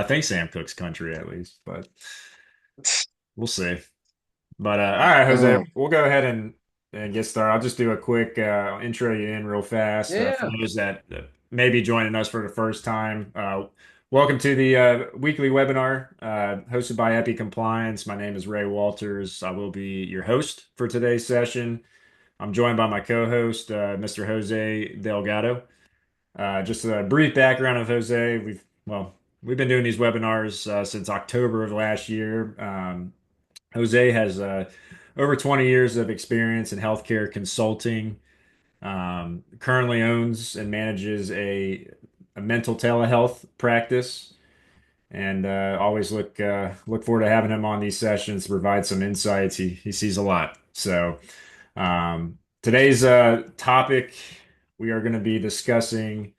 think Sam Cook's country at least, but we'll see. But all right, Jose, Oh, we'll go ahead and get started. I'll just do a quick intro you in real fast for yeah. those that may be joining us for the first time. Welcome to the weekly webinar hosted by Epi Compliance. My name is Ray Walters. I will be your host for today's session. I'm joined by my co-host, Mr. Jose Delgado. Just a brief background of Jose. We've been doing these webinars since October of last year. Jose has over 20 years of experience in healthcare consulting. Currently owns and manages a mental telehealth practice, and always look forward to having him on these sessions to provide some insights. He sees a lot. So today's topic, we are going to be discussing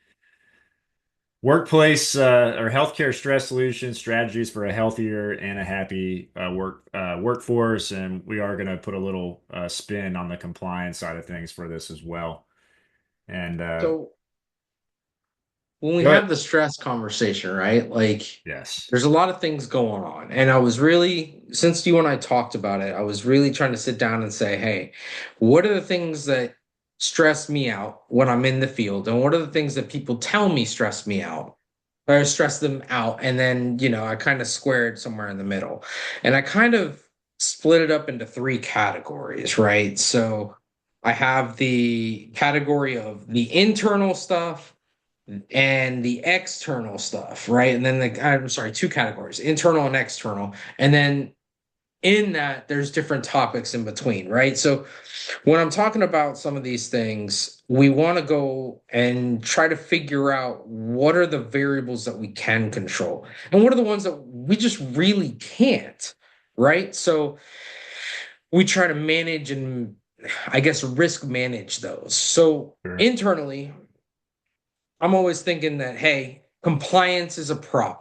workplace or healthcare stress solutions, strategies for a healthier and a happy workforce, and we are going to put a little spin on the compliance side of things for this as well. And So when we go ahead. have the stress conversation, right? Like Yes. there's a lot of things going on. And I was really, since you and I talked about it, I was really trying to sit down and say, hey, what are the things that stress me out when I'm in the field? And what are the things that people tell me stress me out? Or stress them out. And then, I kind of squared somewhere in the middle. And I kind of split it up into three categories, right? So I have the category of the internal stuff and the external stuff, right? And then I'm sorry, two categories, internal and external. And then in that, there's different topics in between, right? So when I'm talking about some of these things, we want to go and try to figure out what are the variables that we can control and what are the ones that we just really can't, right? So we try to manage and I guess risk manage those. So Sure. internally, I'm always thinking that, hey, compliance is a problem,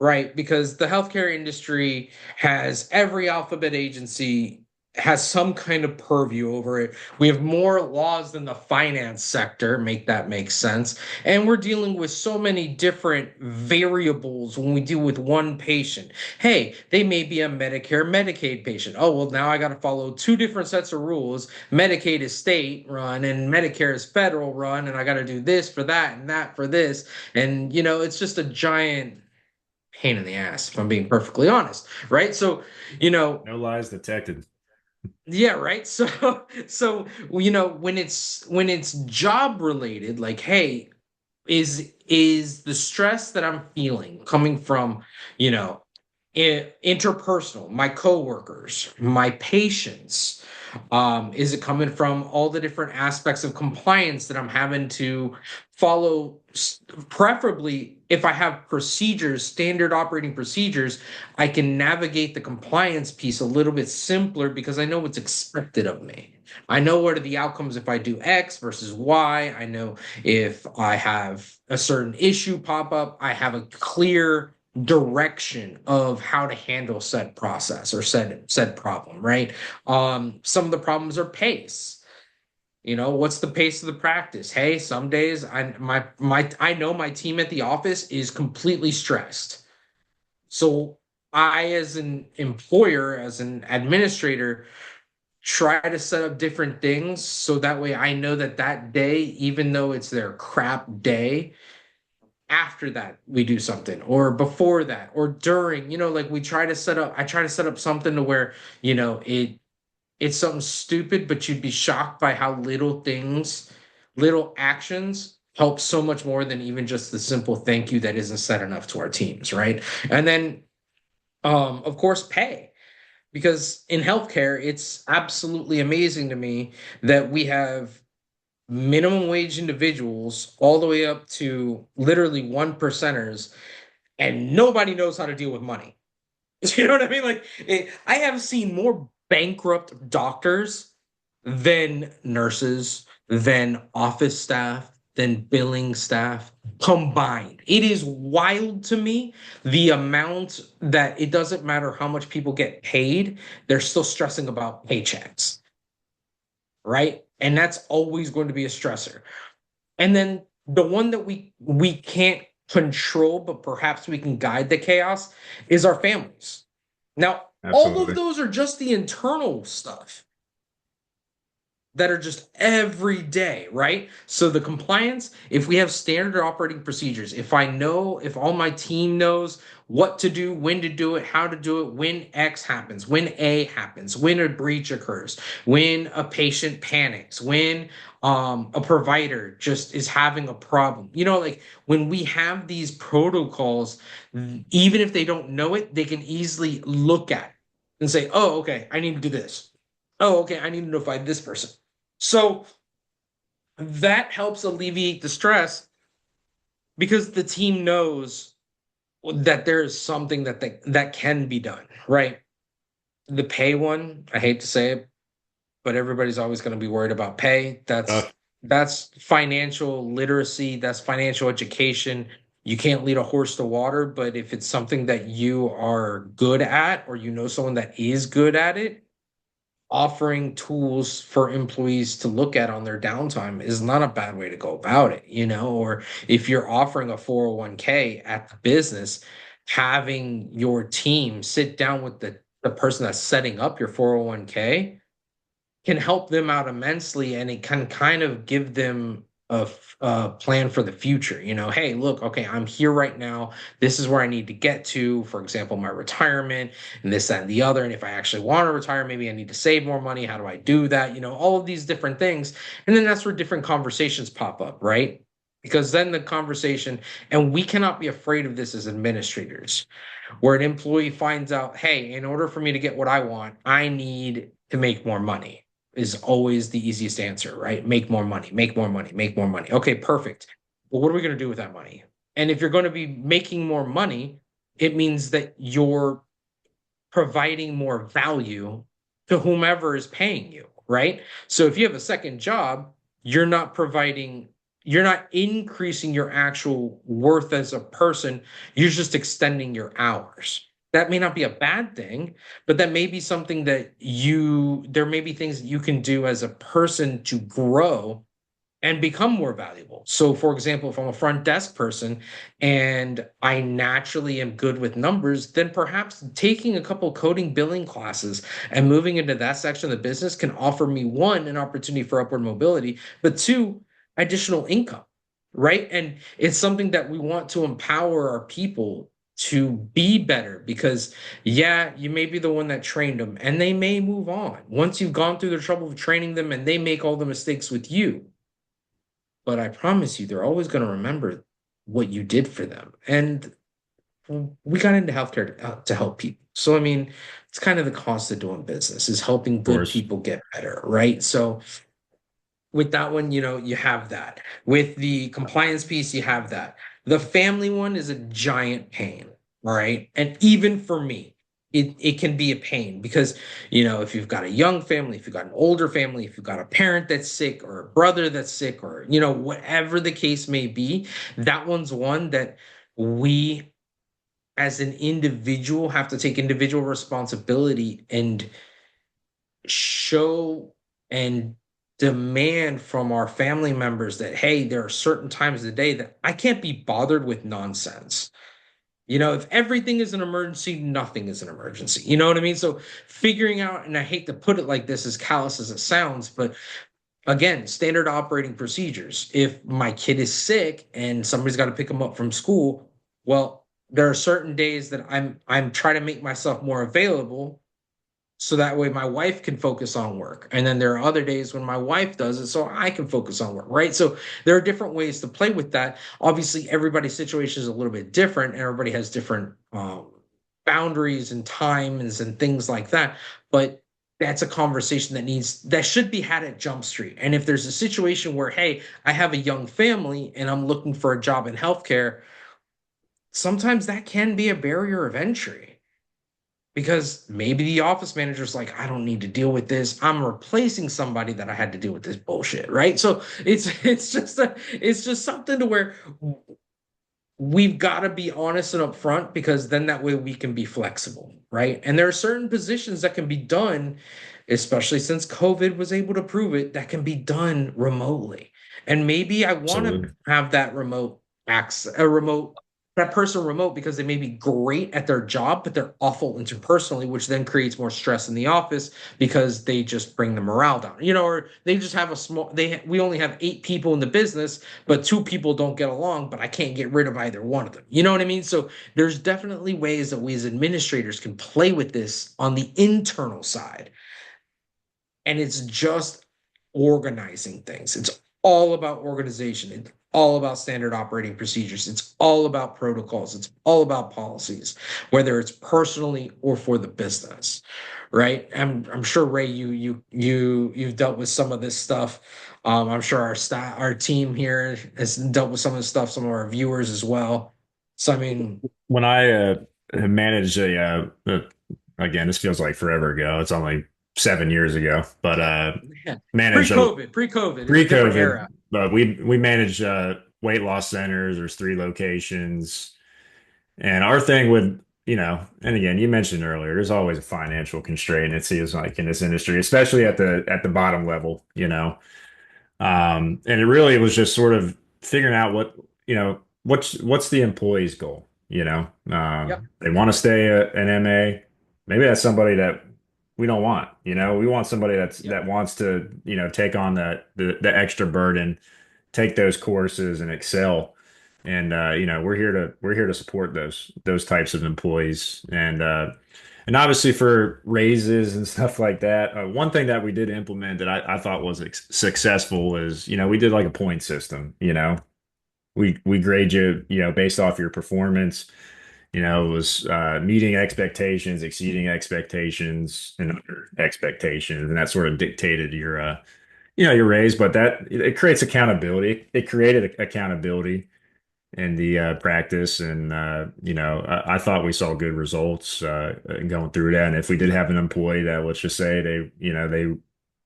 right? Because the healthcare industry has every alphabet agency has some kind of purview over it. We have more laws than the finance sector, make that make sense. And we're dealing with so many different variables when we deal with one patient. Hey, they may be a Medicare, Medicaid patient. Oh, well, now I got to follow two different sets of rules. Medicaid is state run and Medicare is federal run, and I got to do this for that and that for this. And, it's just a giant pain in the ass, if I'm being perfectly honest. Right. So, you know, No lies detected. yeah, right. So, when it's job related, like, hey, is the stress that I'm feeling coming from, you know, interpersonal, my coworkers, my patients? Is it coming from all the different aspects of compliance that I'm having to follow? Preferably, if I have procedures, standard operating procedures, I can navigate the compliance piece a little bit simpler because I know what's expected of me. I know what are the outcomes if I do X versus Y. I know if I have a certain issue pop up, I have a clear direction of how to handle said process or said problem, right? Some of the problems are pace. What's the pace of the practice? Hey, some days I know my team at the office is completely stressed. So I, as an employer, as an administrator, try to set up different things so that way I know that that day, even though it's their crap day, after that we do something or before that or during, like I try to set up something to where, it's something stupid, but you'd be shocked by how little actions help so much more than even just the simple thank you that isn't said enough to our teams, right? And then, of course, pay. Because in healthcare, it's absolutely amazing to me that we have minimum wage individuals all the way up to literally one percenters, and nobody knows how to deal with money. You know what I mean? Like, I have seen more bankrupt doctors than nurses, than office staff, than billing staff combined. It is wild to me the amount that it doesn't matter how much people get paid, they're still stressing about paychecks, right? And that's always going to be a stressor. And then the one that we can't control, but perhaps we can guide the chaos, is our families. Now, all of Absolutely. those are just the internal stuff that are just every day, right? So the compliance, if we have standard operating procedures, if I know, if all my team knows what to do, when to do it, how to do it, when X happens, when A happens, when a breach occurs, when a patient panics, when a provider just is having a problem. Like when we have these protocols, even if they don't know it, they can easily look at it and say, oh, okay, I need to do this. Oh, okay, I need to notify this person. So that helps alleviate the stress because the team knows that there is something that can be done, right? The pay one, I hate to say it, but everybody's always going to be worried about pay. Uh, That's financial literacy, that's financial education. You can't lead a horse to water, but if it's something that you are good at or you know someone that is good at it, offering tools for employees to look at on their downtime is not a bad way to go about it, or if you're offering a 401k at the business, having your team sit down with the person that's setting up your 401k can help them out immensely, and it can kind of give them a plan for the future. Hey, look, okay, I'm here right now. This is where I need to get to, for example, my retirement and this, that, and the other. And if I actually want to retire, maybe I need to save more money. How do I do that? All of these different things. And then that's where different conversations pop up, right? Because then the conversation, and we cannot be afraid of this as administrators, where an employee finds out, hey, in order for me to get what I want, I need to make more money, is always the easiest answer, right? Make more money, make more money, make more money. Okay, perfect. Well, what are we going to do with that money? And if you're going to be making more money, it means that you're providing more value to whomever is paying you, right? So if you have a second job, you're not providing, you're not increasing your actual worth as a person, you're just extending your hours. That may not be a bad thing, but that may be something there may be things that you can do as a person to grow and become more valuable. So, for example, if I'm a front desk person and I naturally am good with numbers, then perhaps taking a couple coding billing classes and moving into that section of the business can offer me, one, an opportunity for upward mobility, but two, additional income, right? And it's something that we want to empower our people to be better because, yeah, you may be the one that trained them and they may move on once you've gone through the trouble of training them and they make all the mistakes with you, but I promise you, they're always going to remember what you did for them. And we got into healthcare to help people. So, I mean, it's kind of the cost of doing business is helping of good course. people get better, right? So, with that one, you have that. With the compliance piece, you have that. The family one is a giant pain, all right? And even for me, it can be a pain because, if you've got a young family, if you've got an older family, if you've got a parent that's sick or a brother that's sick, or, whatever the case may be, that one's one that we as an individual have to take individual responsibility and show and demand from our family members that, hey, there are certain times of the day that I can't be bothered with nonsense. If everything is an emergency, nothing is an emergency. You know what I mean? So figuring out, and I hate to put it like this, as callous as it sounds, but again, standard operating procedures. If my kid is sick and somebody's got to pick them up from school, well, there are certain days that I'm trying to make myself more available so that way my wife can focus on work. And then there are other days when my wife does it so I can focus on work, right? So there are different ways to play with that. Obviously, everybody's situation is a little bit different, and everybody has different boundaries and times and things like that. But that's a conversation that should be had at Jump Street. And if there's a situation where, hey, I have a young family and I'm looking for a job in healthcare, sometimes that can be a barrier of entry because maybe the office manager's like, I don't need to deal with this. I'm replacing somebody that I had to deal with this bullshit, right? So it's just something to where we've got to be honest and upfront because then that way we can be flexible, right? And there are certain positions that can be done, especially since COVID was able to prove it, that can be done remotely. And maybe I want to Absolutely. have that remote that person remote because they may be great at their job, but they're awful interpersonally, which then creates more stress in the office because they just bring the morale down. Or they just have we only have 8 people in the business, but 2 people don't get along, but I can't get rid of either one of them. You know what I mean? So there's definitely ways that we as administrators can play with this on the internal side, and it's just organizing things. It's all about organization. It's all about standard operating procedures. It's all about protocols. It's all about policies, whether it's personally or for the business, right? I'm sure Ray, you've dealt with some of this stuff. I'm sure our team here has dealt with some of this stuff. Some of our viewers as well. So I mean, When I managed again, this feels like forever ago. It's only 7 years ago, but yeah, managed a pre-COVID is a different pre-COVID, era. but we managed weight loss centers. There's 3 locations, and our thing would, and again, you mentioned earlier, there's always a financial constraint. It seems like in this industry, especially at the bottom level, and it really was just sort of figuring out what's the employee's goal, Yep. they want to stay an MA. Maybe that's somebody that we don't want, we want somebody Yep. that wants to, take on the extra burden, take those courses and excel. And we're here to support those types of employees. And obviously for raises and stuff like that, one thing that we did implement that I thought was successful is, we did like a point system. We grade you, based off your performance. It was meeting expectations, exceeding expectations, and under expectations, and that sort of dictated your raise. But that it creates accountability. It created accountability in the practice, and I thought we saw good results going through that. And if we did have an employee that, let's just say, they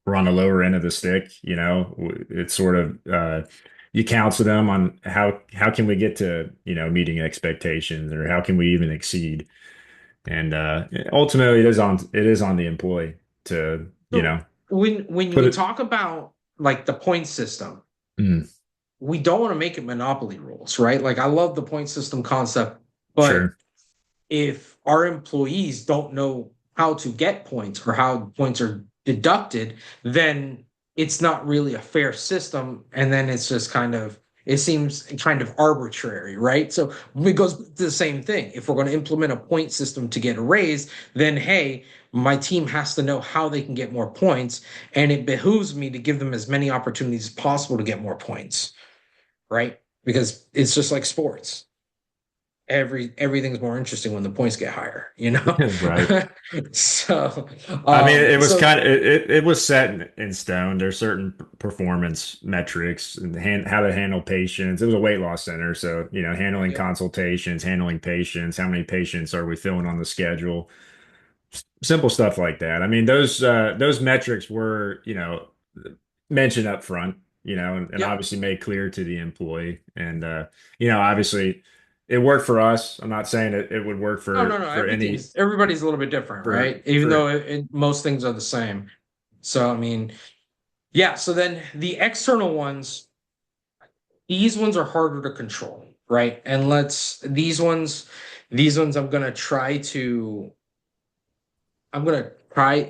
were on the lower end of the stick, it's sort of you counsel them on how can we get to, meeting expectations, or how can we even exceed. And ultimately it is on the employee to, So when put we it. talk about like the point system, Mm, we don't want to make it monopoly rules, right? Like I love the point system concept, but sure. if our employees don't know how to get points or how points are deducted, then it's not really a fair system. And then it's just it seems kind of arbitrary, right? So it goes to the same thing. If we're going to implement a point system to get a raise, then hey, my team has to know how they can get more points. And it behooves me to give them as many opportunities as possible to get more points, right? Because it's just like sports, everything's more interesting when the points get higher. Right. So I mean, it was so kind of it was set in stone. There's certain performance metrics and how to handle patients. It was a weight loss center, so handling yep, consultations, handling patients, how many patients are we filling on the schedule, simple stuff like that. I mean, those metrics were mentioned up front, and yep. obviously made clear to the employee, and obviously it worked for us. I'm not saying it would work No, no, for no. any Everybody's a little bit different, for right? Even though for. most things are the same. So I mean, yeah. So then the external ones, these ones are harder to control, right? And these ones, I'm gonna try.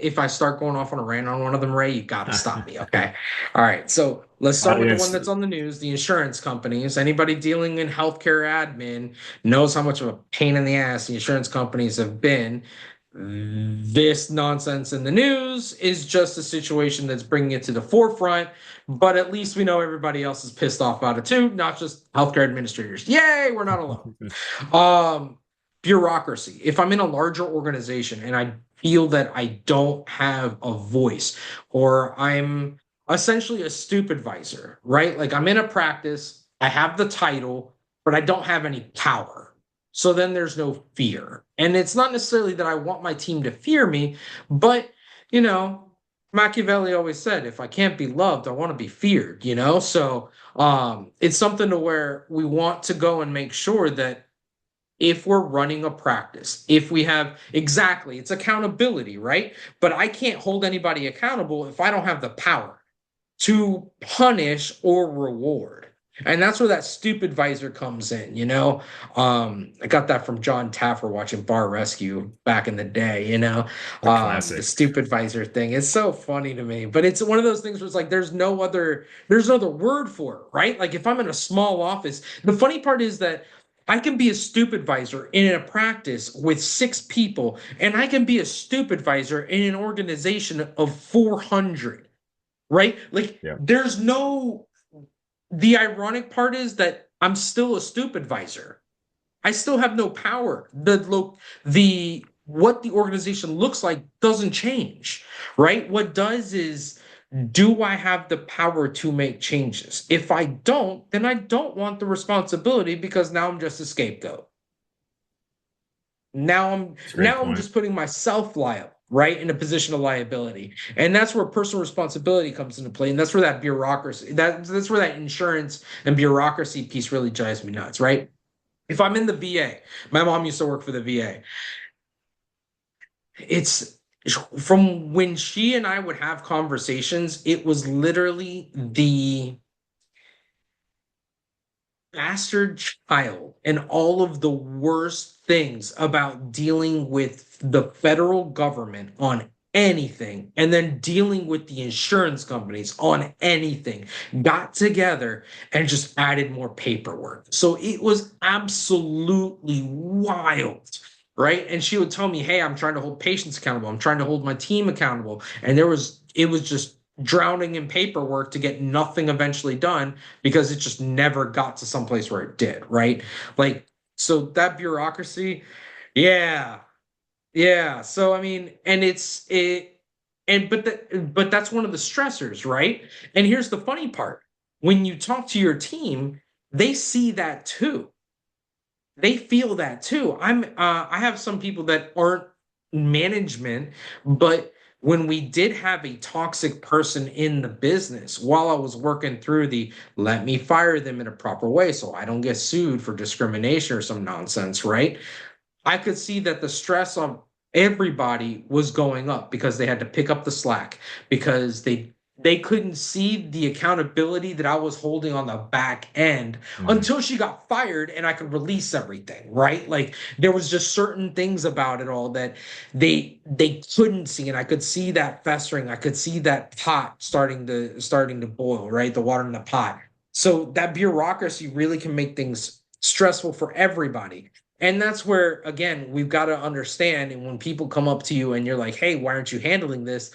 If I start going off on a rant on one of them, Ray, you gotta stop me, okay? All right. So let's start with the one Audience. that's on the news, the insurance companies. Anybody dealing in healthcare admin knows how much of a pain in the ass the insurance companies have been. This nonsense in the news is just a situation that's bringing it to the forefront, but at least we know everybody else is pissed off about it too, not just healthcare administrators. Yay, we're not alone. Um, Bureaucracy. If I'm in a larger organization and I feel that I don't have a voice, or I'm essentially a stupid advisor, right? Like I'm in a practice, I have the title, but I don't have any power. So then there's no fear. And it's not necessarily that I want my team to fear me, but you know, Machiavelli always said, if I can't be loved, I want to be feared. So it's something to where we want to go and make sure that if we're running a practice, if we have exactly, it's accountability, right? But I can't hold anybody accountable if I don't have the power to punish or reward. And that's where that stupid visor comes in, you know? I got that from John Taffer watching Bar Rescue back in the day, you know? A The classic. stupid visor thing. It's so funny to me. But it's one of those things where it's like there's no other word for it, right? Like if I'm in a small office, the funny part is that I can be a stupid visor in a practice with 6 people, and I can be a stupid visor in an organization of 400, right? Like Yeah. there's no the ironic part is that I'm still a stupid visor. I still have no power. The what the organization looks like doesn't change, right? What does is, do I have the power to make changes? If I don't, then I don't want the responsibility because now I'm just a scapegoat. It's a great Now I'm point. just putting myself liable, right, in a position of liability. And that's where personal responsibility comes into play. And that's where that bureaucracy, that's where that insurance and bureaucracy piece really drives me nuts, right? If I'm in the VA, my mom used to work for the VA. It's from when she and I would have conversations, it was literally the bastard child and all of the worst things about dealing with the federal government on anything and then dealing with the insurance companies on anything got together and just added more paperwork. So it was absolutely wild. Right. And she would tell me, hey, I'm trying to hold patients accountable. I'm trying to hold my team accountable. And it was just drowning in paperwork to get nothing eventually done because it just never got to some place where it did, right? Like, so that bureaucracy, yeah, yeah. So I mean, and it's it, and but that's one of the stressors, right? And here's the funny part: when you talk to your team, they see that too. They feel that too. I have some people that aren't management, but when we did have a toxic person in the business while I was working through the let me fire them in a proper way so I don't get sued for discrimination or some nonsense, right? I could see that the stress on everybody was going up because they had to pick up the slack because they couldn't see the accountability that I was holding on the back end Mhm. until she got fired and I could release everything, right? Like there was just certain things about it all that they couldn't see, and I could see that festering. I could see that pot starting to boil, right? The water in the pot. So that bureaucracy really can make things stressful for everybody. And that's where, again, we've got to understand. And when people come up to you and you're like, hey, why aren't you handling this?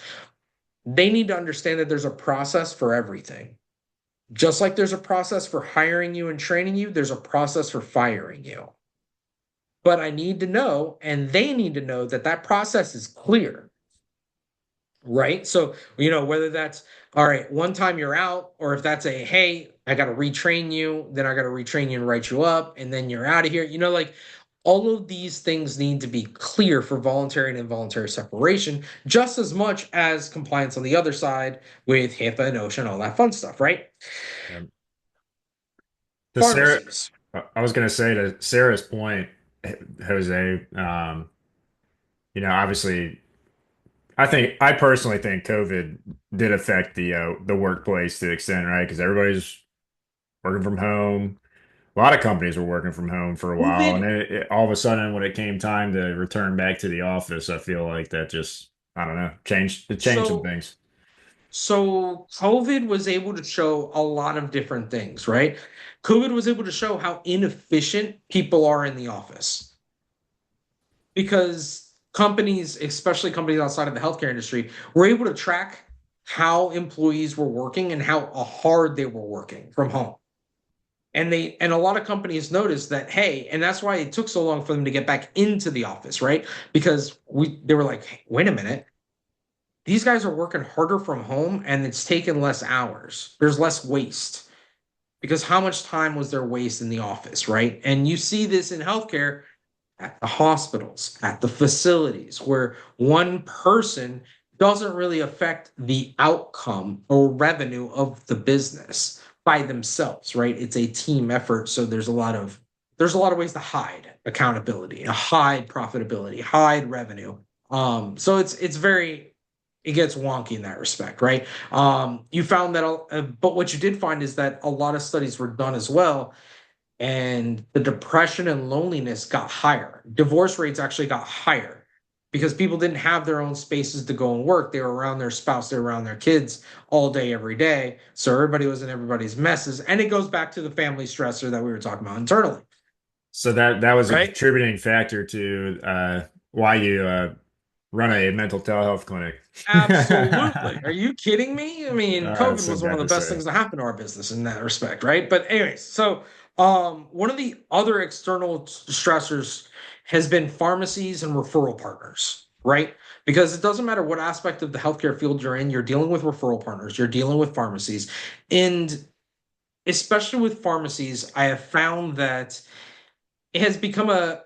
They need to understand that there's a process for everything. Just like there's a process for hiring you and training you, there's a process for firing you. But I need to know, and they need to know that that process is clear, right? So, whether that's all right, one time you're out, or if that's a hey, I got to retrain you, then I got to retrain you and write you up, and then you're out of here. Like all of these things need to be clear for voluntary and involuntary separation, just as much as compliance on the other side with HIPAA and OSHA and all that fun stuff, right? Yeah. To Sarah, Pharmacies. I was going to say to Sarah's point, Jose, obviously, I personally think COVID did affect the workplace to the extent, right? Because everybody's working from home. A lot of companies were working from home for a while, and COVID. all of a sudden, when it came time to return back to the office, I feel like that just, I don't know, changed some So things. So COVID was able to show a lot of different things, right? COVID was able to show how inefficient people are in the office because companies, especially companies outside of the healthcare industry, were able to track how employees were working and how hard they were working from home. And a lot of companies noticed that, hey, and that's why it took so long for them to get back into the office, right? Because they were like, hey, wait a minute, these guys are working harder from home and it's taken less hours. There's less waste because how much time was there waste in the office, right? And you see this in healthcare at the hospitals, at the facilities, where one person doesn't really affect the outcome or revenue of the business by themselves, right? It's a team effort. So there's a lot of ways to hide accountability, hide profitability, hide revenue. So it's very it gets wonky in that respect, right? You found that, but what you did find is that a lot of studies were done as well, and the depression and loneliness got higher. Divorce rates actually got higher because people didn't have their own spaces to go and work. They were around their spouse, they were around their kids all day, every day. So everybody was in everybody's messes. And it goes back to the family stressor that we were talking about internally, So that was a right? contributing factor to why you run a mental health clinic. Absolutely. Are you kidding me? I mean, COVID So was one of bad the to best say. things that happened to our business in that respect, right? But anyways, so one of the other external stressors has been pharmacies and referral partners, right? Because it doesn't matter what aspect of the healthcare field you're in, you're dealing with referral partners, you're dealing with pharmacies, and especially with pharmacies, I have found that it has become a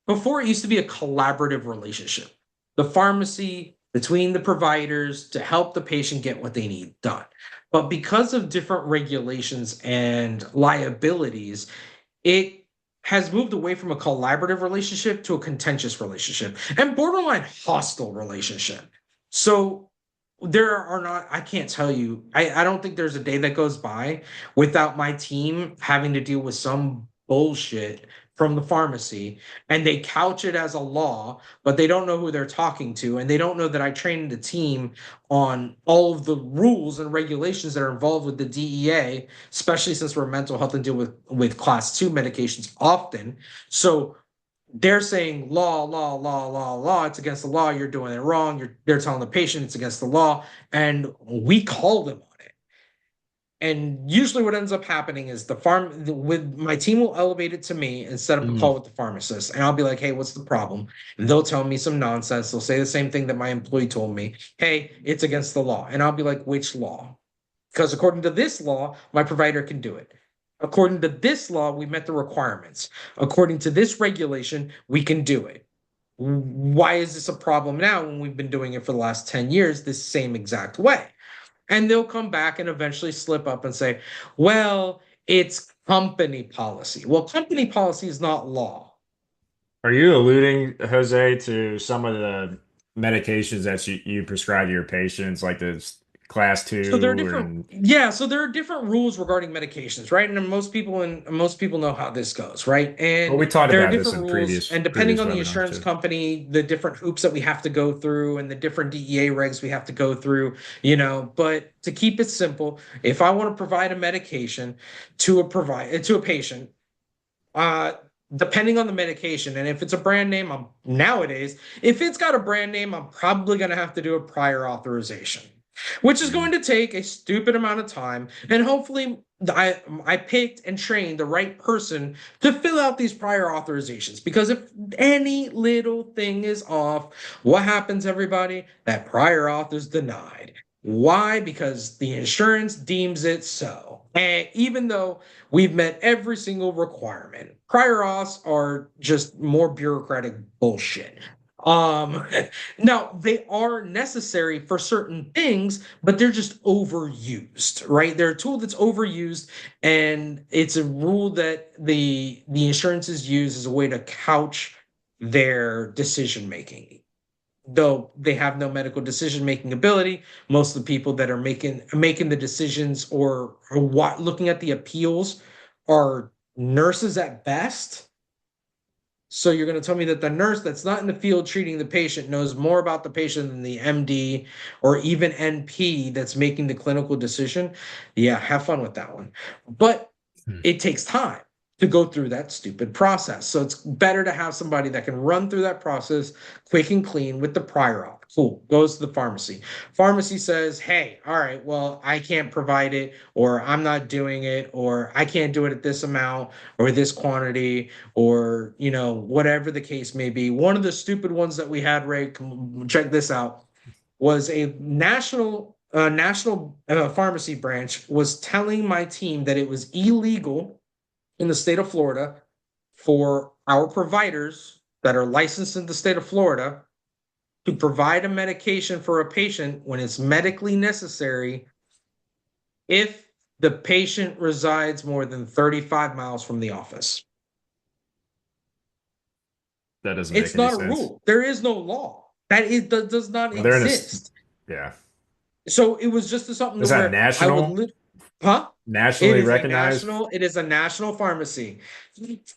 before it used to be a collaborative relationship. The pharmacy between the providers to help the patient get what they need done. But because of different regulations and liabilities, it has moved away from a collaborative relationship to a contentious relationship and borderline hostile relationship. So there are not, I can't tell you, I don't think there's a day that goes by without my team having to deal with some bullshit from the pharmacy, and they couch it as a law, but they don't know who they're talking to, and they don't know that I trained a team on all of the rules and regulations that are involved with the DEA, especially since we're mental health and deal with class 2 medications often. So they're saying law, it's against the law, you're doing it wrong, they're telling the patient it's against the law, and we call them on it. And usually what ends up happening is with my team will elevate it to me and set up a call Mm. with the pharmacist, and I'll be like, hey, what's the problem? And they'll tell me some nonsense. They'll say the same thing that my employee told me. Hey, it's against the law. And I'll be like, which law? Because according to this law, my provider can do it. According to this law, we met the requirements. According to this regulation, we can do it. Why is this a problem now when we've been doing it for the last 10 years this same exact way? And they'll come back and eventually slip up and say, well, it's company policy. Well, company policy is not law. Are you alluding, Jose, to some of the medications that you prescribe to your patients, like the class So there are two, different, and yeah. So there are different rules regarding medications, right? And most people know how this goes, right? well, we And talked there are about this different in rules, and depending previous on the webinars insurance too. company, the different hoops that we have to go through, and the different DEA regs we have to go through, But to keep it simple, if I want to provide a medication to a patient, uh, depending on the medication, and if it's a brand name, if it's got a brand name, I'm probably going to have to do a prior authorization, which is Mm. going to take a stupid amount of time. And hopefully, I picked and trained the right person to fill out these prior authorizations. Because if any little thing is off, what happens, everybody? That prior auth is denied. Why? Because the insurance deems it so. And even though we've met every single requirement, prior auths are just more bureaucratic bullshit. Um, Now they are necessary for certain things, but they're just overused, right? They're a tool that's overused, and it's a rule that the insurances use as a way to couch their decision making. Though they have no medical decision making ability, most of the people that are making the decisions or what looking at the appeals are nurses at best. So you're going to tell me that the nurse that's not in the field treating the patient knows more about the patient than the MD or even NP that's making the clinical decision? Yeah, have fun with that one. But Hmm. it takes time to go through that stupid process. So it's better to have somebody that can run through that process quick and clean with the prior auth. Cool. Goes to the pharmacy. Pharmacy says, hey, all right, well, I can't provide it, or I'm not doing it, or I can't do it at this amount or this quantity, or, whatever the case may be. One of the stupid ones that we had, Ray, check this out, was a national pharmacy branch was telling my team that it was illegal in the state of Florida for our providers that are licensed in the state of Florida to provide a medication for a patient when it's medically necessary if the patient resides more than 35 miles from the office. That doesn't make It's any not a sense. rule. There is no law. That does not Well, they're in a exist. Yeah. So it was just something to Is that where I would national? huh? Nationally recognized? It is a national pharmacy.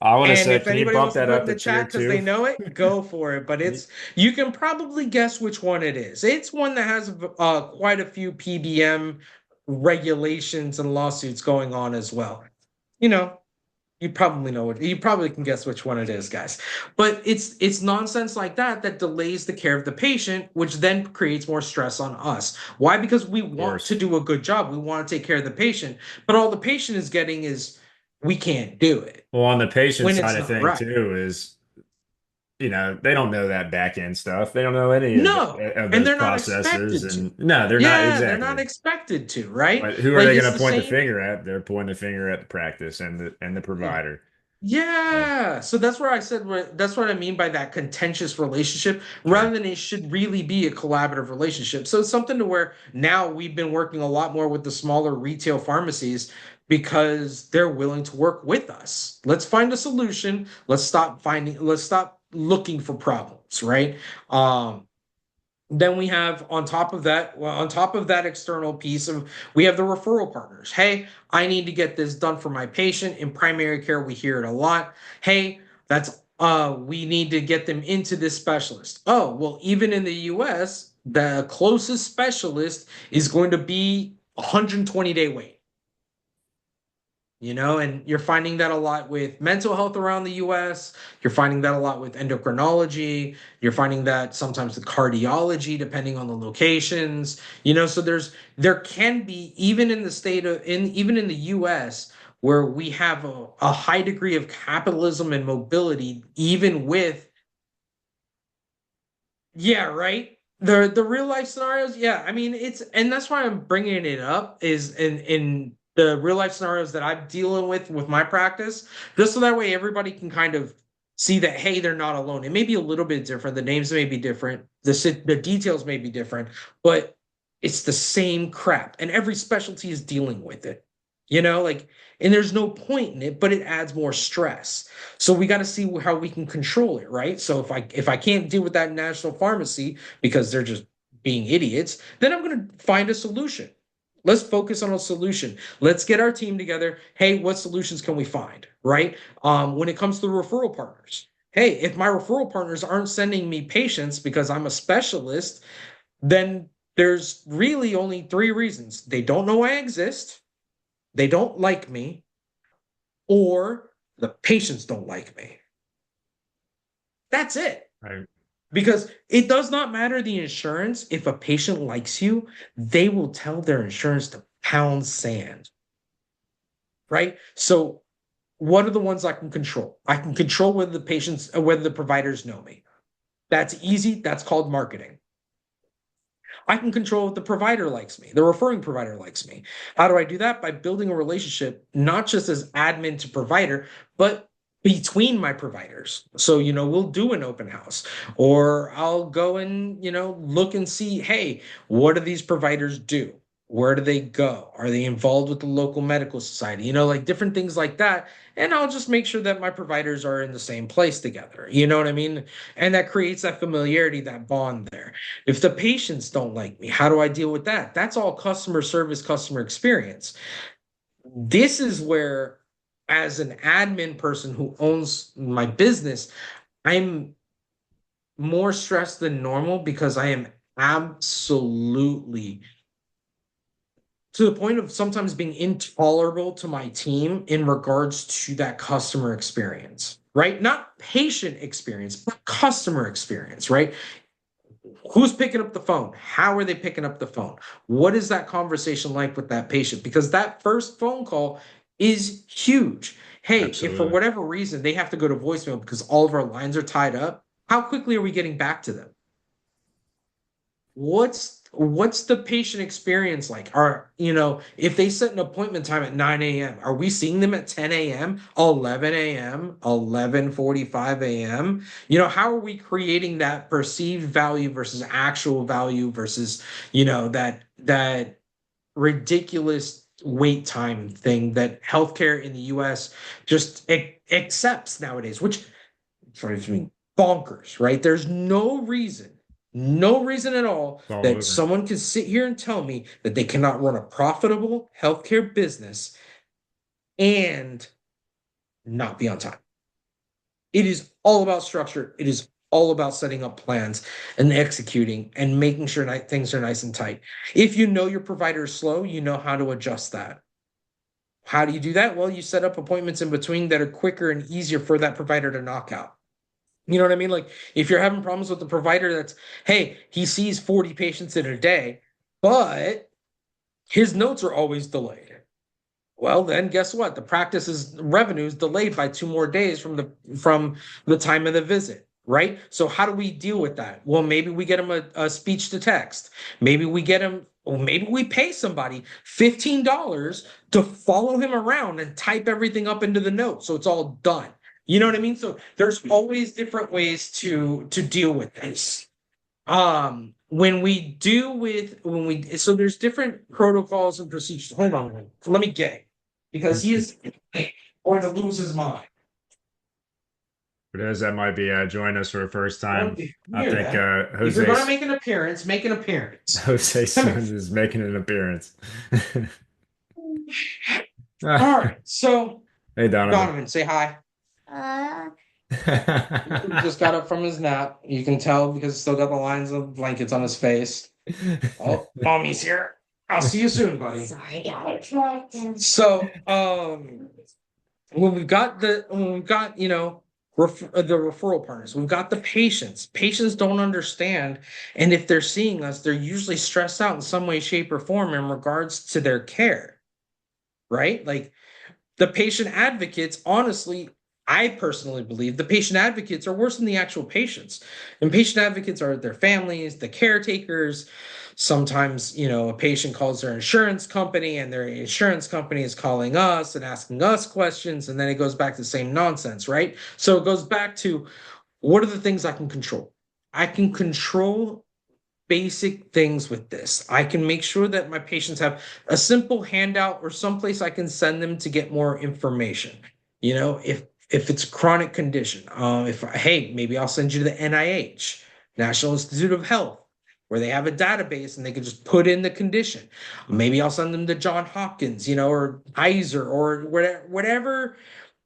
I want to And say, if can you anybody bump wants to that put it up in to the tier chat because they two? know it, go for it. But Can you can probably guess which one it is. It's one that has quite a few PBM regulations and lawsuits going on as well. You know, you probably know it. You probably can guess which one it is, guys. But it's nonsense like that that delays the care of the patient, which then creates more stress on us. Why? Because we of want to course. do a good job. We want to take care of the patient, but all the patient is getting is we can't do it Well, on the patient when side it's of not thing right. too is, they don't know that back end stuff. They don't know any No, of and those they're not processes, expected to. and no, they're not Yeah, they're not exactly. expected to, right? But who are Like they it's going to the point the same. finger at? They're pointing the finger at the practice and the provider. So, Yeah. So that's where I said that's what I mean by that contentious relationship, rather sure. than it should really be a collaborative relationship. So it's something to where now we've been working a lot more with the smaller retail pharmacies because they're willing to work with us. Let's find a solution. Let's stop looking for problems, right? Um, then we have on top of that, well, on top of that external piece of we have the referral partners. Hey, I need to get this done for my patient. In primary care, we hear it a lot. Hey, that's we need to get them into this specialist. Oh, well, even in the US, the closest specialist is going to be 120-day wait. And you're finding that a lot with mental health around the US. You're finding that a lot with endocrinology. You're finding that sometimes with cardiology, depending on the locations. So there can be even in the state of in even in the US where we have a high degree of capitalism and mobility, even with yeah, right. The real life scenarios, yeah. I mean, it's and that's why I'm bringing it up is in the real life scenarios that I'm dealing with my practice, just so that way everybody can kind of see that hey, they're not alone. It may be a little bit different. The names may be different. The details may be different, but it's the same crap, and every specialty is dealing with it. Like, and there's no point in it, but it adds more stress. So we got to see how we can control it, right? So if I can't deal with that national pharmacy because they're just being idiots, then I'm going to find a solution. Let's focus on a solution. Let's get our team together. Hey, what solutions can we find, right? When it comes to the referral partners, hey, if my referral partners aren't sending me patients because I'm a specialist, then there's really only three reasons. They don't know I exist, they don't like me, or the patients don't like me. That's it. Right. Because it does not matter the insurance. If a patient likes you, they will tell their insurance to pound sand, right? So, what are the ones I can control? I can control whether the providers know me. That's easy. That's called marketing. I can control if the provider likes me, the referring provider likes me. How do I do that? By building a relationship, not just as admin to provider, but between my providers. So, we'll do an open house or I'll go and, look and see, hey, what do these providers do? Where do they go? Are they involved with the local medical society? Like different things like that. And I'll just make sure that my providers are in the same place together. You know what I mean? And that creates that familiarity, that bond there. If the patients don't like me, how do I deal with that? That's all customer service, customer experience. This is where, as an admin person who owns my business, I'm more stressed than normal because I am absolutely to the point of sometimes being intolerable to my team in regards to that customer experience, right? Not patient experience, but customer experience, right? Who's picking up the phone? How are they picking up the phone? What is that conversation like with that patient? Because that first phone call is huge. Hey, if for Absolutely. whatever reason they have to go to voicemail because all of our lines are tied up, how quickly are we getting back to them? What's the patient experience like? If they set an appointment time at 9 a.m., are we seeing them at 10 a.m., 11 a.m., 11:45 a.m.? How are we creating that perceived value versus actual value versus, that ridiculous wait time thing that healthcare in the US just accepts nowadays, which sorry, I mean bonkers, right? There's no reason, no reason at all It's all that over. someone can sit here and tell me that they cannot run a profitable healthcare business and not be on time. It is all about structure. It is all about setting up plans and executing and making sure things are nice and tight. If you know your provider is slow, you know how to adjust that. How do you do that? Well, you set up appointments in between that are quicker and easier for that provider to knock out. You know what I mean? Like if you're having problems with the provider that's, hey, he sees 40 patients in a day, but his notes are always delayed. Well, then guess what? The practice's revenue is delayed by 2 more days from the time of the visit, right? So how do we deal with that? Well, maybe we get him a speech to text. Maybe we get him, or maybe we pay somebody $15 to follow him around and type everything up into the note so it's all done. You know what I mean? So there's always different ways to deal with this. So there's different protocols and procedures. Hold on a minute. Let me get it because he is going to lose his mind. For those that might be joining us for the first Well, time, if you I hear think that, if you're Jose going to make an appearance, make an appearance. Jose Come here. Sons is making an appearance. All right. So Hey, Donovan. Donovan, say hi. He just got up from his nap. You can tell because he's still got the lines of blankets on his face. Oh, mommy's here. I'll see you soon, buddy. So, when we've got the referral partners, we've got the patients. Patients don't understand, and if they're seeing us, they're usually stressed out in some way, shape, or form in regards to their care, right? Like the patient advocates, honestly, I personally believe the patient advocates are worse than the actual patients. And patient advocates are their families, the caretakers. Sometimes, a patient calls their insurance company and their insurance company is calling us and asking us questions. And then it goes back to the same nonsense, right? So it goes back to what are the things I can control? I can control basic things with this. I can make sure that my patients have a simple handout or someplace I can send them to get more information. If it's a chronic condition, if hey, maybe I'll send you to the NIH, National Institute of Health, where they have a database and they can just put in the condition. Maybe I'll send them to John Hopkins, or Kaiser or whatever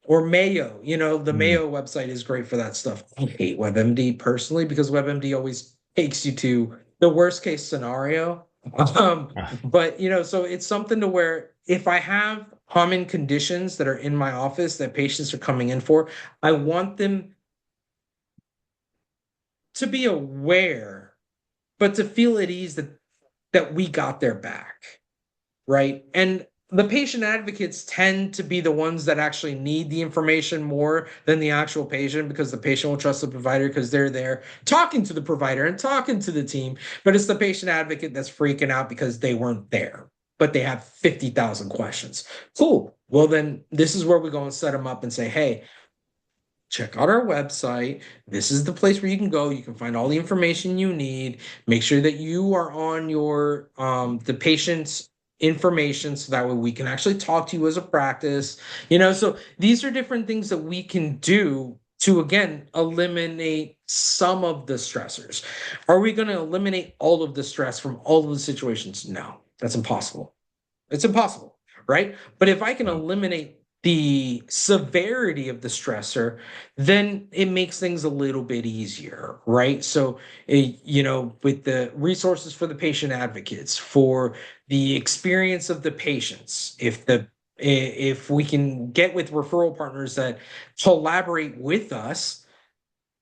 or Mayo. The Hmm. Mayo website is great for that stuff. I hate WebMD personally because WebMD always takes you to the worst case scenario. Ah, But so it's something to where if I have common conditions that are in my office that patients are coming in for, I want them to be aware, but to feel at ease that we got their back, right? And the patient advocates tend to be the ones that actually need the information more than the actual patient because the patient will trust the provider because they're there talking to the provider and talking to the team. But it's the patient advocate that's freaking out because they weren't there, but they have 50,000 questions. Cool. Well, then this is where we go and set them up and say, hey, check out our website. This is the place where you can go. You can find all the information you need. Make sure that you are on your the patient's information so that way we can actually talk to you as a practice. So these are different things that we can do to again eliminate some of the stressors. Are we going to eliminate all of the stress from all of the situations? No, that's impossible. It's impossible, right? But if I can no. eliminate the severity of the stressor, then it makes things a little bit easier, right? So, with the resources for the patient advocates, for the experience of the patients, if we can get with referral partners that collaborate with us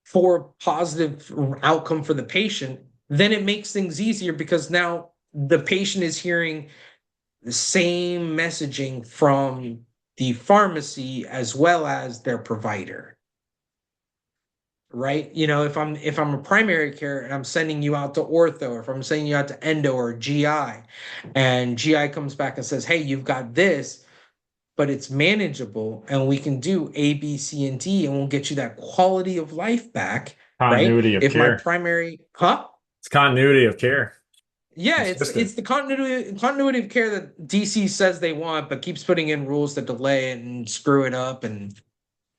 for a positive outcome for the patient, then it makes things easier because now the patient is hearing the same messaging from the pharmacy as well as their provider, right? If I'm a primary care and I'm sending you out to ortho, or if I'm sending you out to endo or GI, and GI comes back and says, hey, you've got this, but it's manageable and we can do A, B, C, and D, and we'll get you that quality of life back, right? Continuity of If my care. primary, huh? It's continuity of care. Yeah, Consistent. it's the continuity of care that DC says they want, but keeps putting in rules that delay it and screw it up, and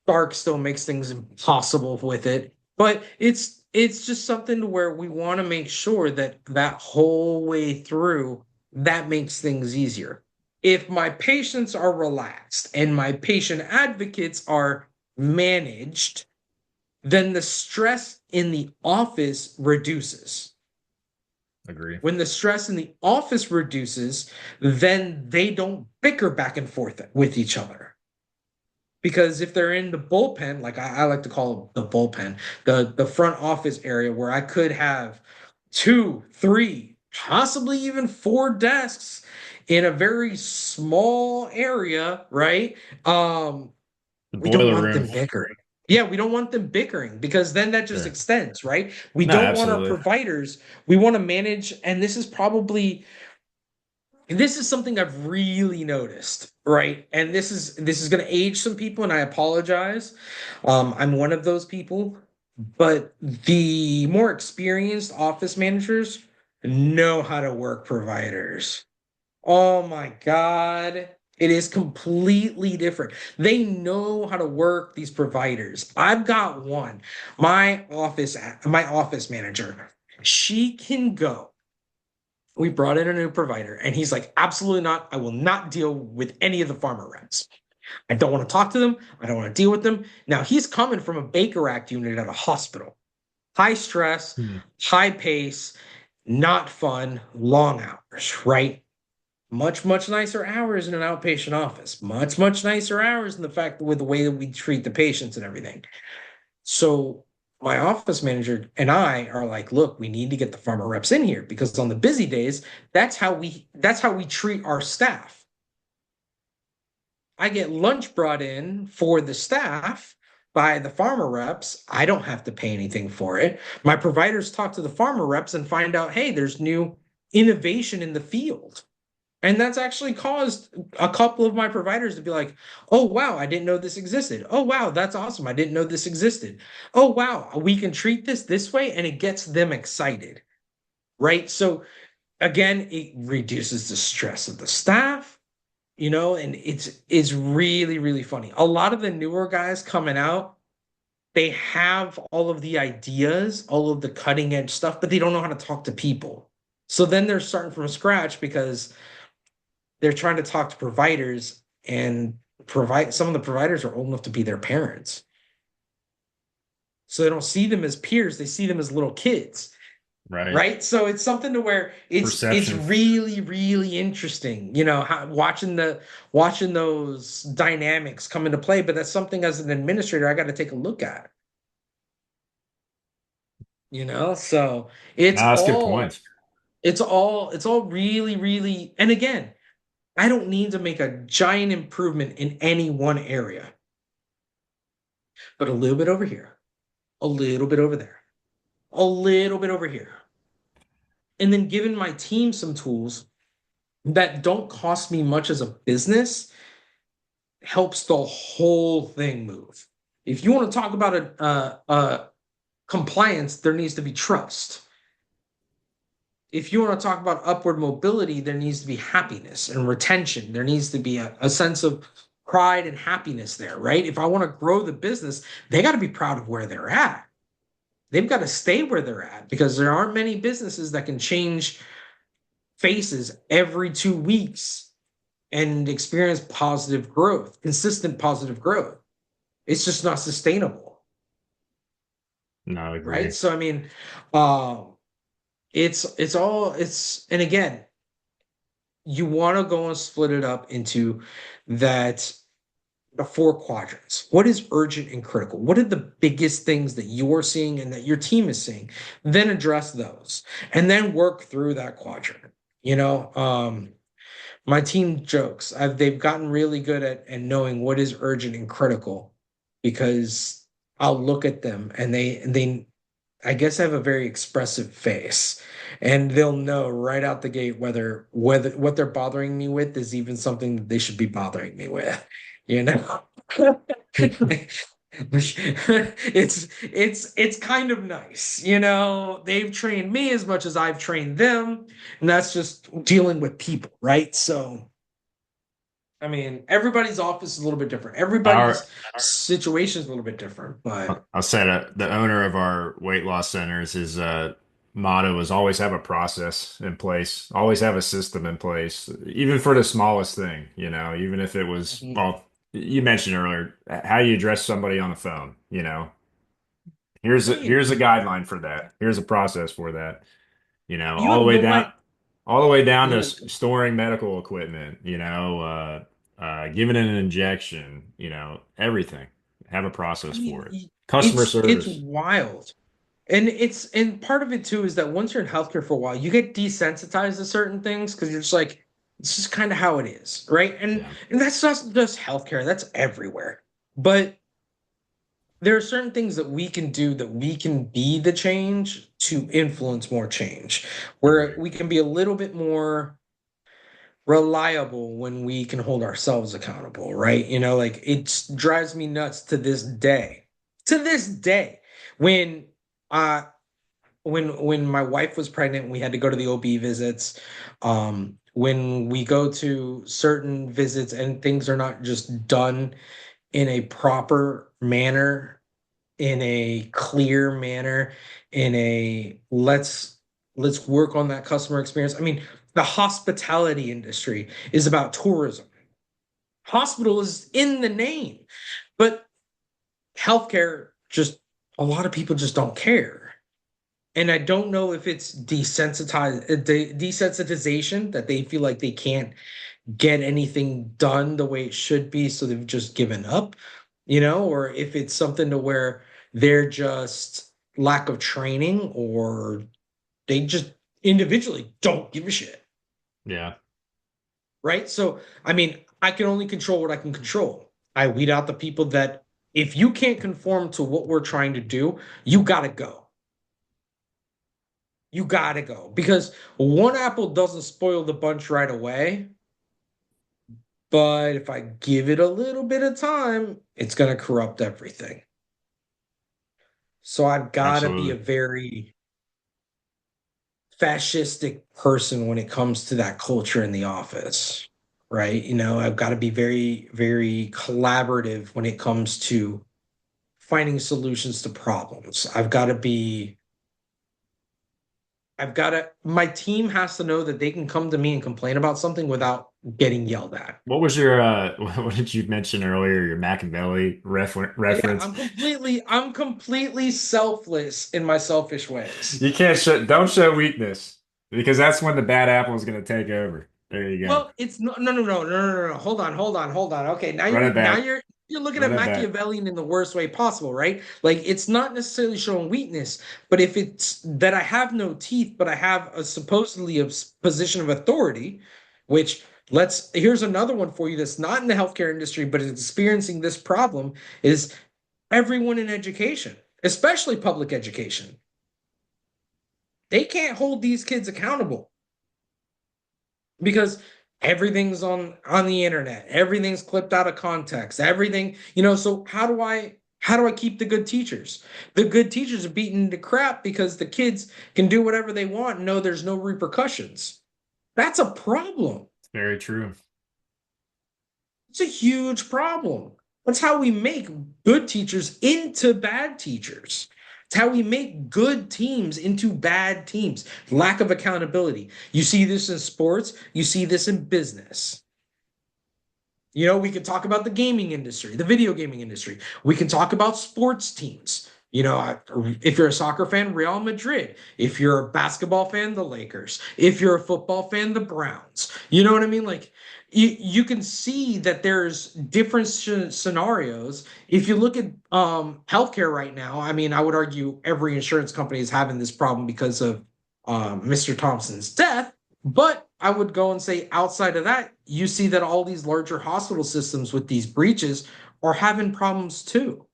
Stark still makes things impossible with it. But it's just something to where we want to make sure that that whole way through that makes things easier. If my patients are relaxed and my patient advocates are managed, then the stress in the office reduces. Agree. When the stress in the office reduces, then they don't bicker back and forth with each other. Because if they're in the bullpen, like I like to call it the bullpen, the front office area where I could have two, three, possibly even four desks in a very small area, right? The We don't boiler want room. them bickering. Yeah, we don't want them bickering because then that just Sure. extends, right? We No, don't want our absolutely. providers, we want to manage, and this is something I've really noticed, right? And this is going to age some people, and I apologize. I'm one of those people, but the more experienced office managers know how to work providers. Oh my God. It is completely different. They know how to work these providers. I've got one. My office manager. She can go. We brought in a new provider, and he's like, absolutely not. I will not deal with any of the pharma reps. I don't want to talk to them. I don't want to deal with them. Now, he's coming from a Baker Act unit at a hospital. High stress, Hmm. high pace, not fun, long hours, right? Much, much nicer hours in an outpatient office. Much, much nicer hours in the fact with the way that we treat the patients and everything. So my office manager and I are like, look, we need to get the pharma reps in here because on the busy days, that's how we treat our staff. I get lunch brought in for the staff by the pharma reps. I don't have to pay anything for it. My providers talk to the pharma reps and find out, hey, there's new innovation in the field. And that's actually caused a couple of my providers to be like, oh, wow, I didn't know this existed. Oh, wow, that's awesome. I didn't know this existed. Oh, wow, we can treat this way. And it gets them excited, right? So, again, it reduces the stress of the staff, and it's really, really funny. A lot of the newer guys coming out, they have all of the ideas, all of the cutting edge stuff, but they don't know how to talk to people. So then they're starting from scratch because they're trying to talk to providers and provide some of the providers are old enough to be their parents. So they don't see them as peers, they see them as little kids, Right. right? So it's something to where it's Perception. really, really interesting, watching those dynamics come into play. But that's something as an administrator I got to take a look at, So it's Nah, that's good all points. it's all really, really, and again, I don't need to make a giant improvement in any one area, but a little bit over here, a little bit over there, a little bit over here. And then giving my team some tools that don't cost me much as a business helps the whole thing move. If you want to talk about a compliance, there needs to be trust. If you want to talk about upward mobility, there needs to be happiness and retention. There needs to be a sense of pride and happiness there, right? If I want to grow the business, they got to be proud of where they're at. They've got to stay where they're at because there aren't many businesses that can change faces every 2 weeks and experience positive growth, consistent positive growth. It's just not sustainable, No, I right? agree. So I mean, um, and again, you want to go and split it up into that the four quadrants. What is urgent and critical? What are the biggest things that you're seeing and that your team is seeing? Then address those and then work through that quadrant. My team jokes. They've gotten really good at knowing what is urgent and critical because I'll look at them and they I guess have a very expressive face and they'll know right out the gate whether what they're bothering me with is even something that they should be bothering me with, you know. It's kind of nice, They've trained me as much as I've trained them, and that's just dealing with people, right? So I mean, everybody's office is a little bit different. Our Everybody's situation is a little bit different, but I'll say that the owner of our weight loss centers, his motto is always have a process in place, always have a system in place, even for the smallest thing, even if it was, Mhm. well, you mentioned earlier how you address somebody on the phone, I mean, here's a guideline for that. Here's a process for that, you have no idea. all the way down to Yeah, storing medical equipment, giving it an injection, everything. Have a I process for mean, it. Customer it's service. wild. And part of it too is that once you're in healthcare for a while, you get desensitized to certain things because you're just like, it's just kind of how it is, right? Yeah, And that's not just healthcare, that's everywhere. But there are certain things that we can do that we can be the change to influence more change, where agree. we can be a little bit more reliable when we can hold ourselves accountable, right? Like it drives me nuts to this day, when uh when my wife was pregnant, we had to go to the OB visits. When we go to certain visits and things are not just done in a proper manner, in a clear manner, in a let's work on that customer experience. I mean, the hospitality industry is about tourism. Hospital is in the name, but healthcare just a lot of people just don't care. And I don't know if it's desensitization that they feel like they can't get anything done the way it should be, so they've just given up, or if it's something to where they're just lack of training, or they just individually don't give a shit, Yeah, right? So, I mean, I can only control what I can control. I weed out the people that, if you can't conform to what we're trying to do, you gotta go. You gotta go because one apple doesn't spoil the bunch right away. But if I give it a little bit of time, it's going to corrupt everything. So I've got to be a absolutely. very fascistic person when it comes to that culture in the office, right? I've got to be very, very collaborative when it comes to finding solutions to problems. My team has to know that they can come to me and complain about something without getting yelled at. What was your what did you mention earlier? Your Machiavelli Yeah, reference? I'm completely selfless in my selfish ways. You can't show, don't show weakness because that's when the bad apple is going to take over. There you go. Well, it's no. Hold on. Okay, now Run you're it now back. you're you're looking Run at it back. Machiavellian in the worst way possible, right? Like it's not necessarily showing weakness, but if it's that I have no teeth, but I have a supposedly position of authority, which here's another one for you that's not in the healthcare industry, but is experiencing this problem, is everyone in education, especially public education. They can't hold these kids accountable because everything's on the internet, everything's clipped out of context, everything, so how do I keep the good teachers? The good teachers are beaten to crap because the kids can do whatever they want and know there's no repercussions. That's a problem. Very true. It's a huge problem. That's how we make good teachers into bad teachers. It's how we make good teams into bad teams. Lack of accountability. You see this in sports, you see this in business. We could talk about the gaming industry, the video gaming industry. We can talk about sports teams. If you're a soccer fan, Real Madrid. If you're a basketball fan, the Lakers. If you're a football fan, the Browns. You know what I mean? Like you can see that there's different scenarios. If you look at healthcare right now, I mean, I would argue every insurance company is having this problem because of Mr. Thompson's death. But I would go and say outside of that, you see that all these larger hospital systems with these breaches are having problems too.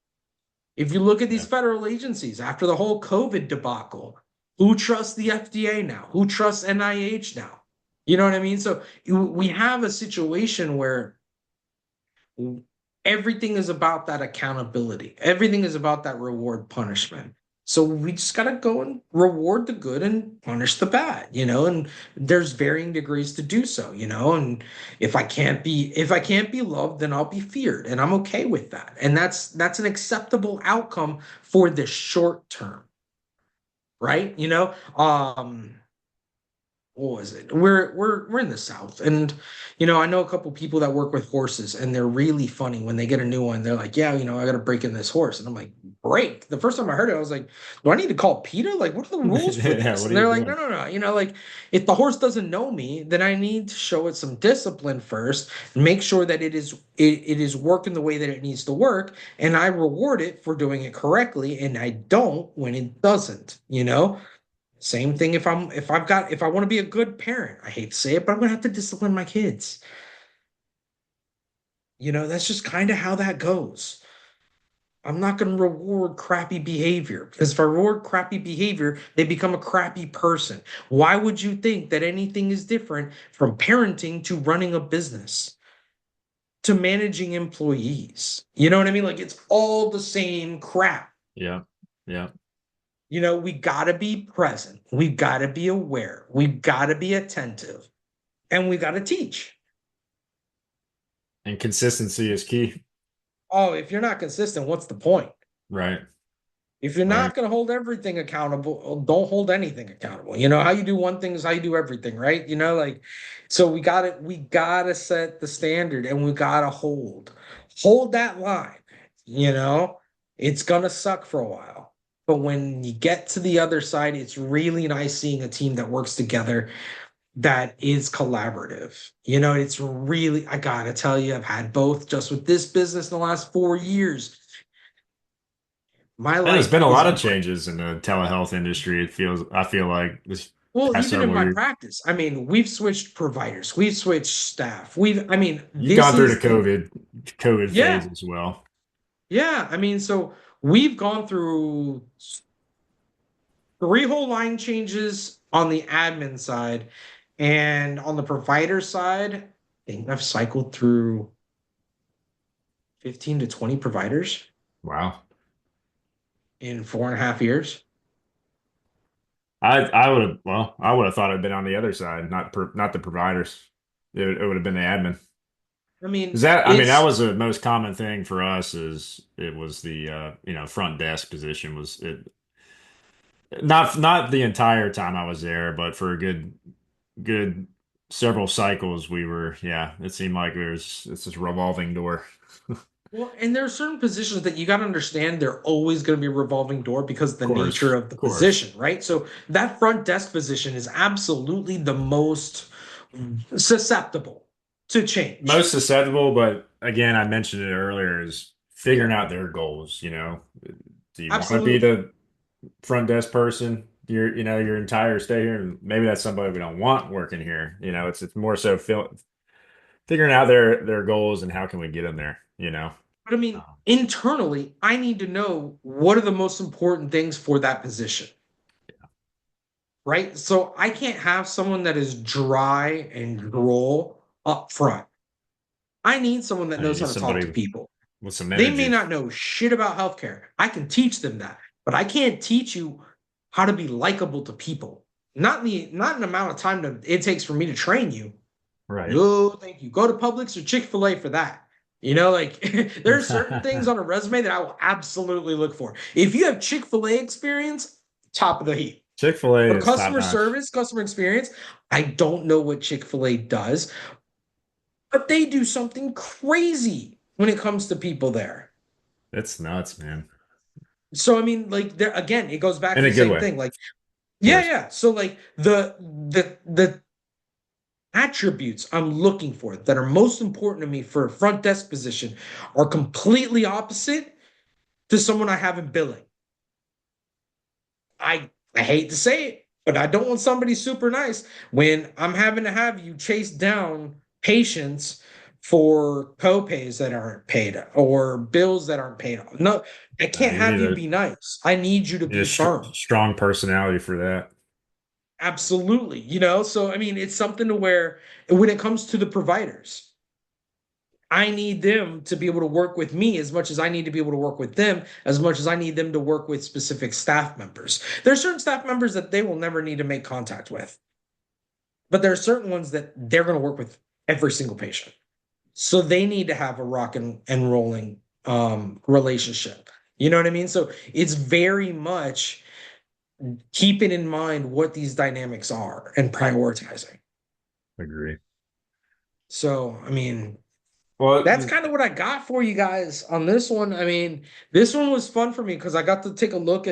If you look at these Yeah. federal agencies after the whole COVID debacle, who trusts the FDA now? Who trusts NIH now? You know what I mean? So we have a situation where everything is about that accountability. Everything is about that reward punishment. So we just gotta go and reward the good and punish the bad, and there's varying degrees to do so, and if I can't be loved, then I'll be feared, and I'm okay with that. And that's an acceptable outcome for the short term, right? What was it? We're in the South, and I know a couple people that work with horses, and they're really funny when they get a new one. They're like, "Yeah, I got to break in this horse," and I'm like, "Break!" The first time I heard it, I was like, "Do I need to call PETA? Like, what are the rules for Yeah, this?" what are And you they're like, "No, doing? no, no. Like, if the horse doesn't know me, then I need to show it some discipline first, make sure that it is working the way that it needs to work, and I reward it for doing it correctly, and I don't when it doesn't." Same thing if I want to be a good parent. I hate to say it, but I'm gonna have to discipline my kids. That's just kind of how that goes. I'm not gonna reward crappy behavior because if I reward crappy behavior, they become a crappy person. Why would you think that anything is different from parenting to running a business to managing employees? You know what I mean? Like it's all the same crap. Yeah. Yeah. We gotta be present. We gotta be aware. We gotta be attentive. And we got to teach. And consistency is key. Oh, if you're not consistent, what's the point? Right. If you're Right. not going to hold everything accountable, don't hold anything accountable. How you do one thing is how you do everything, right? Like, so we got to set the standard and we got to hold that line. You know, it's going to suck for a while. But when you get to the other side, it's really nice seeing a team that works together that is collaborative. It's really, I gotta tell you, I've had both just with this business in the last 4 years. My And there's life been a is lot of changes in the telehealth industry. I feel like this well, past even in several my years. practice. I mean, we've switched providers, we've switched staff. I mean, You've this gone through the is the, COVID phase yeah, as well. yeah. I mean, so we've gone through three whole line changes on the admin side, and on the provider side, I think I've cycled through 15 to 20 providers Wow. in 4.5 years. I would have thought it'd been on the other side, not the providers. It would have been the admin. I mean, I mean, that it's was the most common thing for us is it was the front desk position was it not the entire time I was there, but for a good several cycles we were, yeah, it seemed like it's this revolving door. Of well, and there are certain positions that you got to understand they're always going to be a revolving door because of the nature course, of the of course. position, right? So that front desk position is absolutely the most susceptible to Most change. susceptible, but again, I mentioned it earlier, is figuring out their goals, Do you want to be Absolutely. the front desk person your entire stay here? And maybe that's somebody we don't want working here. It's more so figuring out their goals and how can we get them there. But I mean, Um, internally, I need to know what are the most important things for that position, right? So I can't have someone that is dry and droll up front. I need someone that I knows need how to talk to somebody people. with some They may energy. not know shit about healthcare. I can teach them that, but I can't teach you how to be likable to people. Not an amount of time that it takes for me to train you. Right. No, thank you. Go to Publix or Chick-fil-A for that. Like there are certain things on a resume that I will absolutely look for. If you have Chick-fil-A experience, top of the heap. Chick-fil-A But is top customer notch. service, customer experience, I don't know what Chick-fil-A does, but they do something crazy when it comes to people there. It's nuts, man. So I mean, like there again, it goes back In to a the good same way, of thing. Like, yeah, course. yeah. So like the attributes I'm looking for that are most important to me for a front desk position are completely opposite to someone I have in billing. I hate to say it, but I don't want somebody super nice when I'm having to have you chase down patients for copays that aren't paid or bills that aren't paid. No, I can't You have you be nice. I need you to need a be firm. strong personality for that. Absolutely. So I mean, it's something to where when it comes to the providers, I need them to be able to work with me as much as I need to be able to work with them, as much as I need them to work with specific staff members. There are certain staff members that they will never need to make contact with, but there are certain ones that they're going to work with every single patient. So they need to have a rock and rolling relationship. You know what I mean? So it's very much keeping in mind what these dynamics are and prioritizing. Agree. So, I mean, Well, that's kind of what I got for you guys on this one. I mean, this one was fun for me because I got to take a look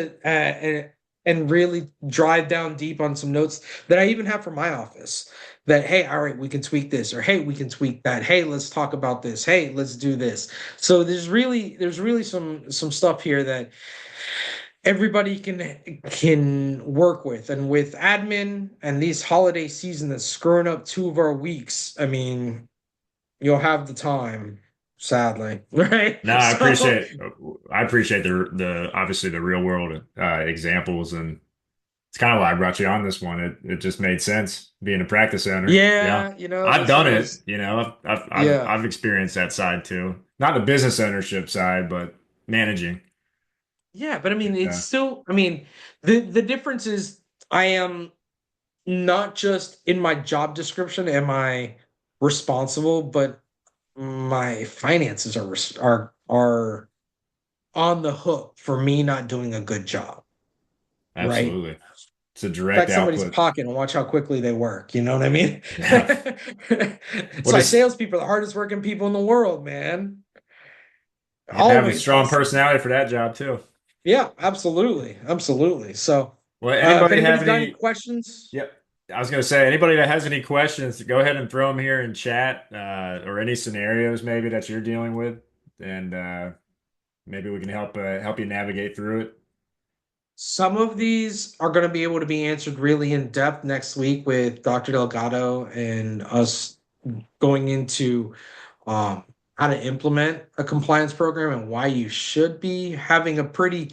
and really drive down deep on some notes that I even have for my office. That hey, all right, we can tweak this, or hey, we can tweak that. Hey, let's talk about this. Hey, let's do this. So there's really some stuff here that everybody can work with, and with admin and these holiday season that's screwing up 2 of our weeks. I mean, you'll have the time, sadly, right? no, So I appreciate the obviously the real world examples, and it's kind of why I brought you on this one. It just made sense being a practice owner. Yeah, yeah, I've this done one it. was I've yeah. I've experienced that side too. Not the business ownership side, but managing. Yeah, but I mean it's Yeah, still I mean the difference is I am not just in my job description am I responsible, but my finances are on the hook for me not doing a good job, right? absolutely. It's a direct Affect somebody's output. pocket and watch how quickly they work. You know what I mean? Yeah. It's What like is salespeople are the hardest working people in the world, man. You have to have a Always strong hustle. personality for that job too. Yeah, absolutely. Absolutely. So, Well, if anybody have anybody's got any any? questions, Yep. I was going to say, anybody that has any questions, go ahead and throw them here in chat, or any scenarios maybe that you're dealing with, and maybe we can help you navigate through it. some of these are going to be able to be answered really in depth next week with Dr. Delgado and us going into um, how to implement a compliance program and why you should be having a pretty,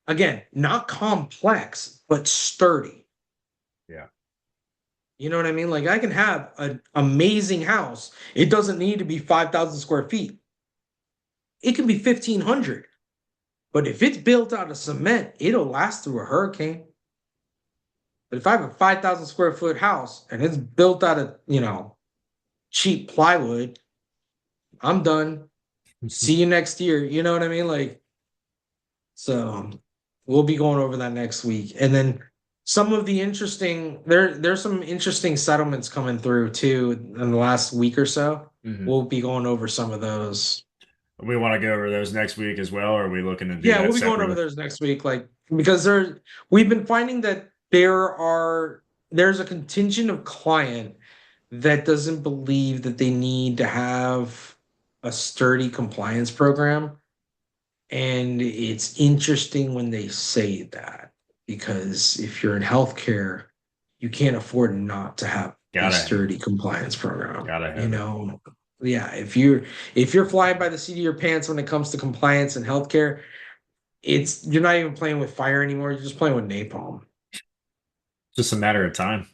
again, not complex, but sturdy. Yeah. You know what I mean? Like I can have an amazing house. It doesn't need to be 5,000 square feet. It can be 1,500. But if it's built out of cement, it'll last through a hurricane. But if I have a 5,000 square foot house and it's built out of, cheap plywood, I'm done. See you next year. You know what I mean? Like, so we'll be going over that next week. And then some of the there's some interesting settlements coming through too in the last week or so. hmm We'll be going over some of those. We want to go over those next week as well, or are we looking to do Yeah, that we'll be going over separately? those next week, like because we've been finding that there's a contingent of client that doesn't believe that they need to have a sturdy compliance program. And it's interesting when they say that because if you're in healthcare, you can't afford not to have a Gotta have it. sturdy compliance program. Gotta You have it. know, yeah, if you're flying by the seat of your pants when it comes to compliance and healthcare, it's you're not even playing with fire anymore. You're just playing with napalm. Just a matter of time.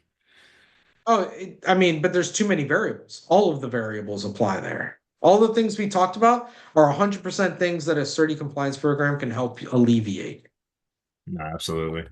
Oh, I mean, but there's too many variables. All of the variables apply there. All the things we talked about are 100% things that a sturdy compliance program can help alleviate. No, absolutely.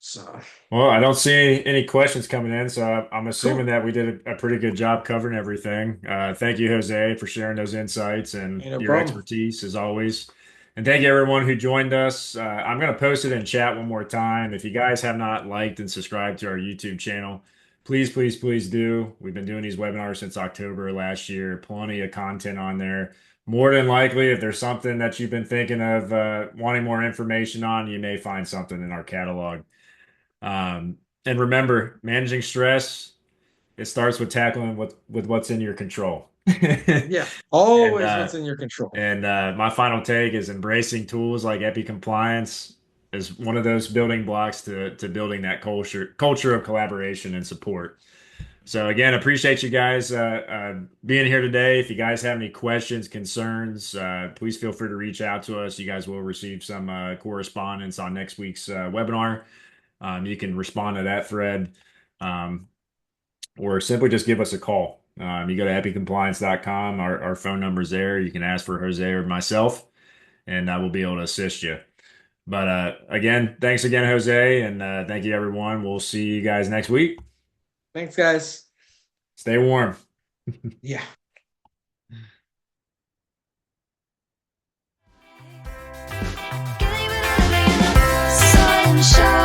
So Well, I don't see any questions coming in, so I'm assuming cool. that we did a pretty good job covering everything. Thank you, Jose, for sharing those insights and Ain't no your problem. expertise as always. And thank you everyone who joined us. I'm going to post it in chat one more time. If you guys have not liked and subscribed to our YouTube channel, please, please, please do. We've been doing these webinars since October last year. Plenty of content on there. More than likely, if there's something that you've been thinking of wanting more information on, you may find something in our catalog. And remember, managing stress, it starts with tackling with what's in your control. Yeah, And always what's in your control. my final take is embracing tools like Epi Compliance is one of those building blocks to building that culture of collaboration and support. So again, appreciate you guys being here today. If you guys have any questions, concerns, please feel free to reach out to us. You guys will receive some correspondence on next week's webinar. You can respond to that thread, um, or simply just give us a call. You go to epicompliance.com. Our phone number's there. You can ask for Jose or myself, and I will be able to assist you. But again, thanks again, Jose, and thank you, everyone. We'll see you guys next week. Thanks, guys. Stay warm. Yeah. Sunshine.